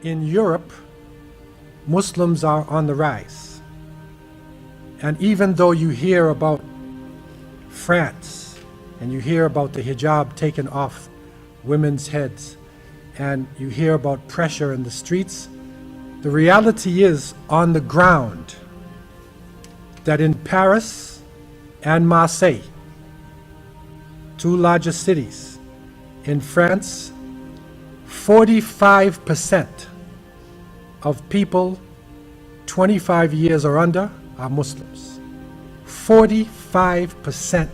In Europe, Muslims are on the rise. And even though you hear about France and you hear about the hijab taken off women's heads and you hear about pressure in the streets, the reality is on the ground that in Paris and Marseille, two largest cities, in France, 45% of people 25 years or under are Muslims. 45%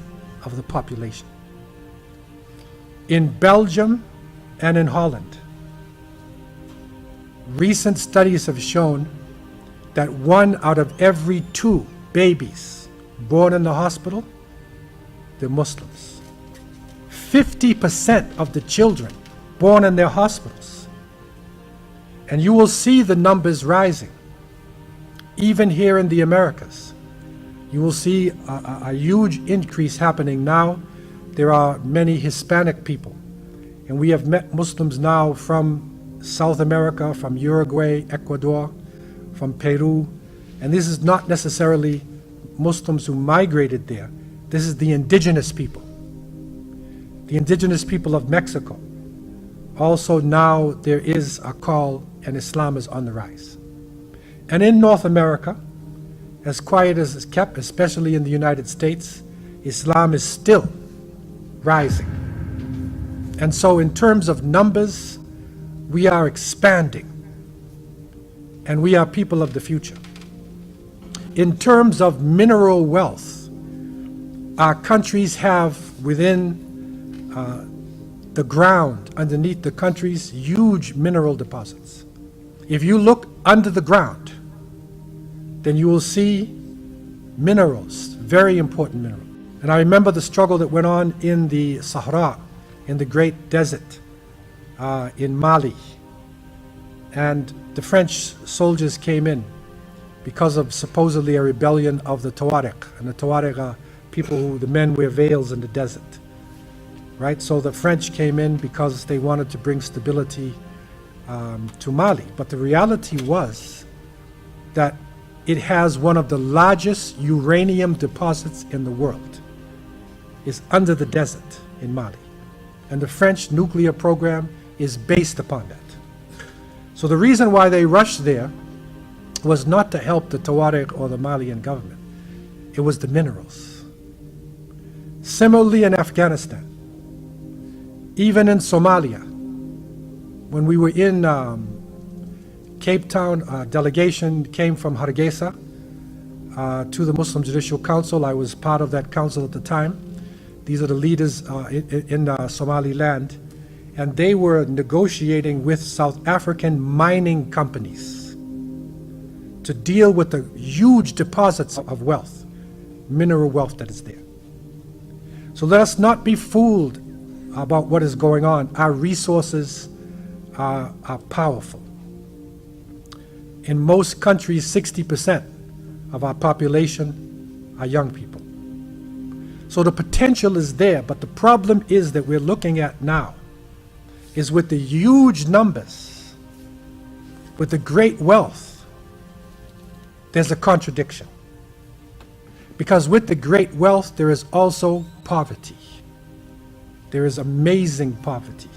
of the population. In Belgium and in Holland, recent studies have shown that 1 out of every 2 babies born in the hospital, they're Muslims. 50% of the children born in their hospitals. And you will see the numbers rising. Even here in the Americas, you will see a huge increase happening now. There are many Hispanic people, and we have met Muslims now from South America, from Uruguay, Ecuador, from Peru, and this is not necessarily Muslims who migrated there. This is the indigenous people of Mexico. Also now there is a call, and Islam is on the rise. And in North America, as quiet as it's kept, especially in the United States, Islam is still rising. And so in terms of numbers, we are expanding, and we are people of the future. In terms of mineral wealth, our countries have within the ground, underneath the countries, huge mineral deposits. If you look under the ground, then you will see minerals, very important minerals. And I remember the struggle that went on in the Sahara, in the Great Desert, in Mali. And the French soldiers came in because of supposedly a rebellion of the Tuareg. And the Tuareg are people who, the men wear veils in the desert. Right? So the French came in because they wanted to bring stability to Mali. But the reality was that it has one of the largest uranium deposits in the world. It's under the desert in Mali. And the French nuclear program is based upon that. So the reason why they rushed there was not to help the Tuareg or the Malian government. It was the minerals. Similarly in Afghanistan, even in Somalia, when we were in Cape Town, a delegation came from Hargeisa to the Muslim Judicial Council. I was part of that council at the time. These are the leaders in Somaliland, and they were negotiating with South African mining companies to deal with the huge deposits of wealth, mineral wealth that is there. So let us not be fooled about what is going on. Our resources are powerful. In most countries, 60% of our population are young people. So the potential is there, but the problem is that we're looking at now is with the huge numbers, with the great wealth, there's a contradiction. Because with the great wealth, there is also poverty. There is amazing poverty,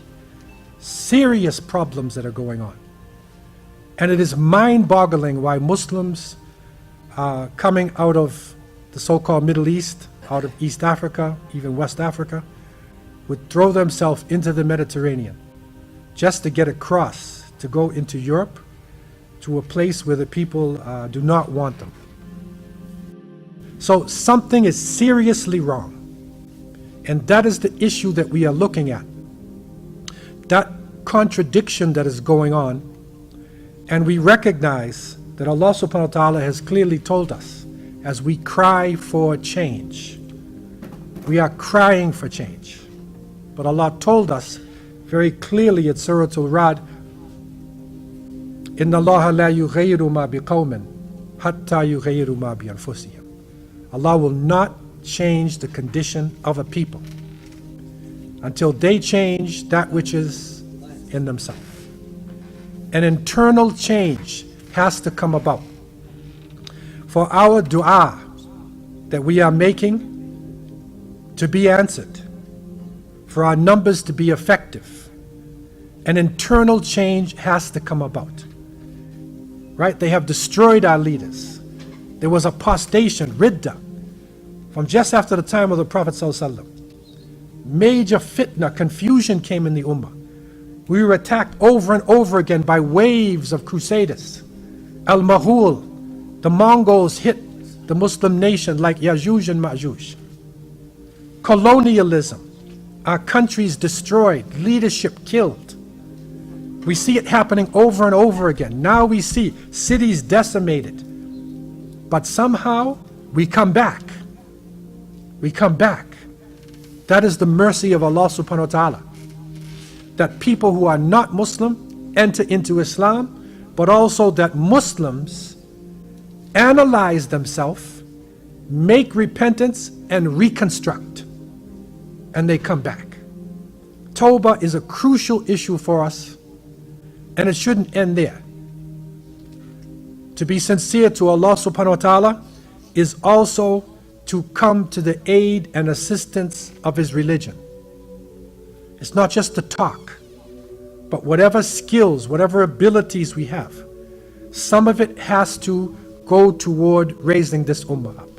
serious problems that are going on. And it is mind-boggling why Muslims coming out of the so-called Middle East, out of East Africa, even West Africa, would throw themselves into the Mediterranean just to get across, to go into Europe, to a place where the people do not want them. So something is seriously wrong. And that is the issue that we are looking at. That contradiction that is going on. And we recognize that Allah subhanahu wa ta'ala has clearly told us, as we cry for change, we are crying for change. But Allah told us very clearly at Surah Al-Ra'd, Inna Allah la yughayyiru ma biqawmin hatta yughayyiru ma bi anfusihim. Allah will not change the condition of a people until they change that which is in themselves. An internal change has to come about for our dua that we are making to be answered, for our numbers to be effective. An internal change has to come about. Right? They have destroyed our leaders. There was apostation, ridda, from just after the time of the Prophet ﷺ. Major fitna, confusion came in the ummah. We were attacked over and over again by waves of crusaders. Al-Maghul, the Mongols hit the Muslim nation like Yajuj and Majuj. Colonialism, our countries destroyed, leadership killed. We see it happening over and over again. Now we see cities decimated. But somehow we come back. We come back. That is the mercy of Allah subhanahu wa ta'ala. That people who are not Muslim enter into Islam, but also that Muslims analyze themselves, make repentance, and reconstruct. And they come back. Tawbah is a crucial issue for us, and it shouldn't end there. To be sincere to Allah subhanahu wa ta'ala is also to come to the aid and assistance of His religion. It's not just to talk, but whatever skills, whatever abilities we have, some of it has to go toward raising this ummah up.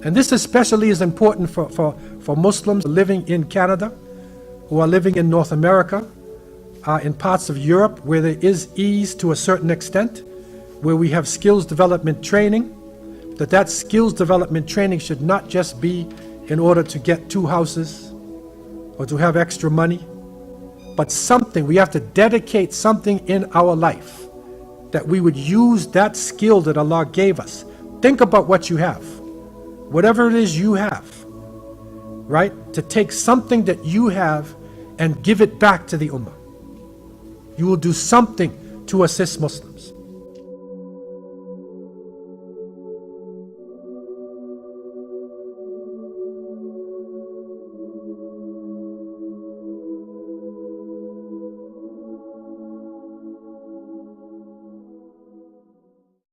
And this especially is important for Muslims living in Canada, who are living in North America, in parts of Europe where there is ease to a certain extent, where we have skills development training, that skills development training should not just be in order to get 2 houses or to have extra money, but something, we have to dedicate something in our life that we would use that skill that Allah gave us. Think about what you have, whatever it is you have, right? To take something that you have and give it back to the ummah. You will do something to assist Muslims.